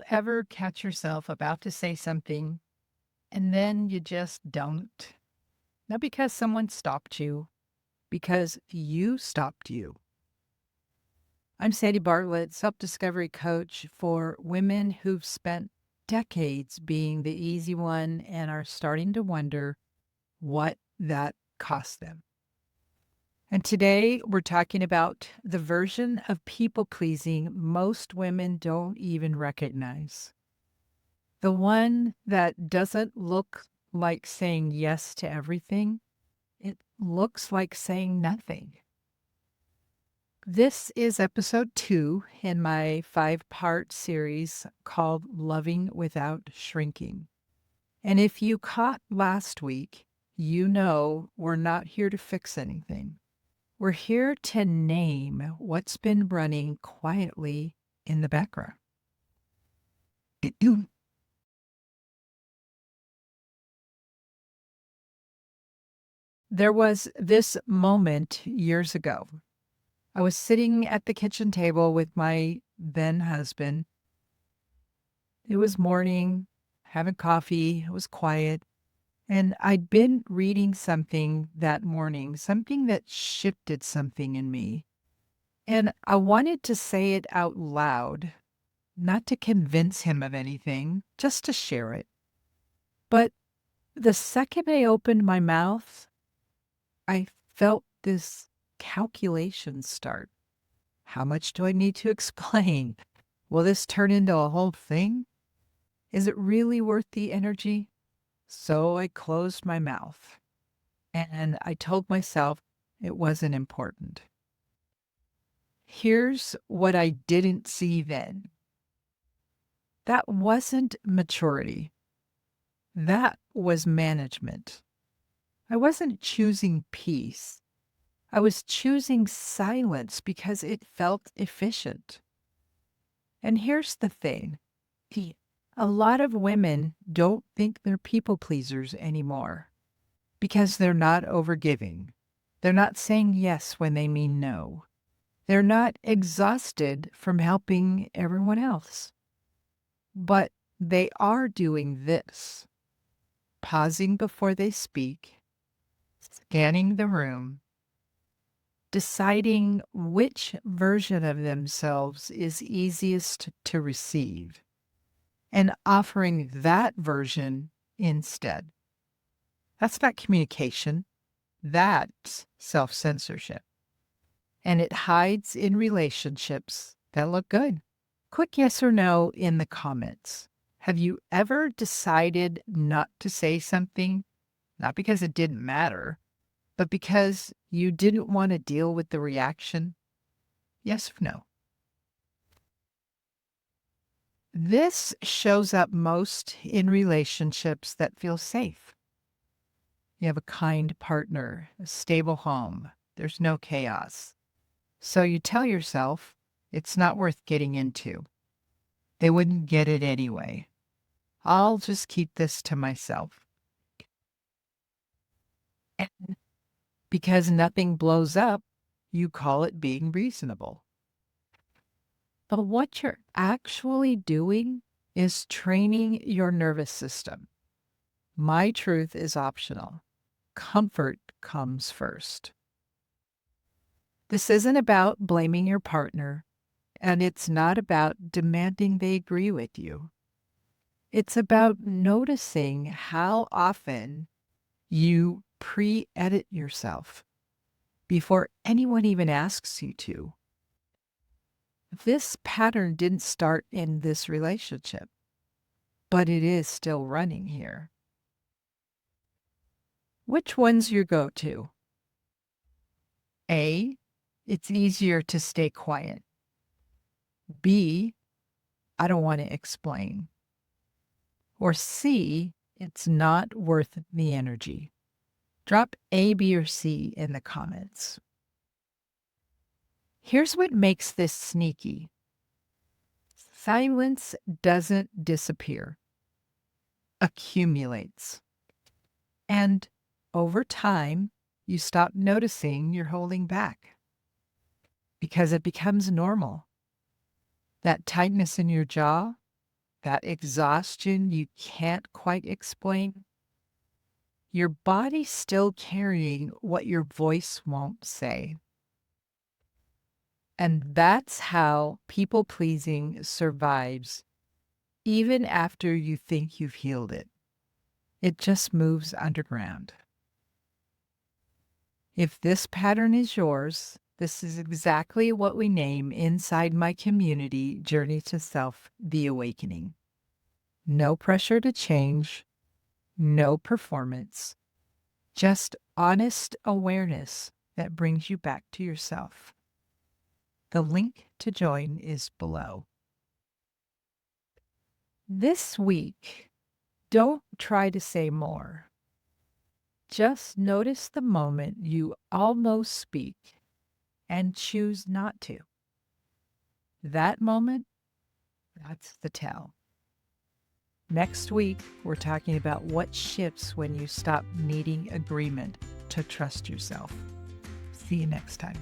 ever catch yourself about to say something and then you just don't? Not because someone stopped you, because you stopped you. I'm Sandy Bartlett, self discovery coach for women who've spent decades being the easy one and are starting to wonder what that cost them. And today we're talking about the version of people pleasing most women don't even recognize. The one that doesn't look like saying yes to everything, it looks like saying nothing. This is episode 2 in my 5-part series called Loving Without Shrinking. And if you caught last week, you know we're not here to fix anything. We're here to name what's been running quietly in the background. There was this moment years ago. I was sitting at the kitchen table with my then husband. It was morning, having coffee, it was quiet, and I'd been reading something that morning, something that shifted something in me. And I wanted to say it out loud, not to convince him of anything, just to share it. But the second I opened my mouth, I felt this calculation start. How much do I need to explain? Will this turn into a whole thing? Is it really worth the energy? So I closed my mouth and I told myself it wasn't important. Here's what I didn't see then. That wasn't maturity. That was management. I wasn't choosing peace. I was choosing silence because it felt efficient. And here's the thing. A lot of women don't think they're people pleasers anymore because they're not overgiving. They're not saying yes when they mean no. They're not exhausted from helping everyone else. But they are doing this, pausing before they speak, scanning the room, deciding which version of themselves is easiest to receive, and offering that version instead. That's not communication. That's self-censorship. And it hides in relationships that look good. Quick yes or no in the comments. Have you ever decided not to say something, not because it didn't matter, but because you didn't want to deal with the reaction? Yes or no? This shows up most in relationships that feel safe. You have a kind partner, a stable home, there's no chaos. So you tell yourself it's not worth getting into. They wouldn't get it anyway. I'll just keep this to myself. And because nothing blows up, you call it being reasonable. But what you're actually doing is training your nervous system. My truth is optional. Comfort comes first. This isn't about blaming your partner, and it's not about demanding they agree with you. It's about noticing how often you pre-edit yourself before anyone even asks you to. This pattern didn't start in this relationship, but it is still running here. Which one's your go-to? A, it's easier to stay quiet. B, I don't want to explain. Or C, it's not worth the energy. Drop A, B, or C in the comments. Here's what makes this sneaky. Silence doesn't disappear, accumulates. And over time, you stop noticing you're holding back because it becomes normal. That tightness in your jaw, that exhaustion you can't quite explain. Your body's still carrying what your voice won't say. And that's how people pleasing survives even after you think you've healed it. It just moves underground. If this pattern is yours, this is exactly what we name inside my community, Journey to Self, the Awakening. No pressure to change, no performance, just honest awareness that brings you back to yourself. The link to join is below. This week, don't try to say more. Just notice the moment you almost speak and choose not to. That moment, that's the tell. Next week, we're talking about what shifts when you stop needing agreement to trust yourself. See you next time.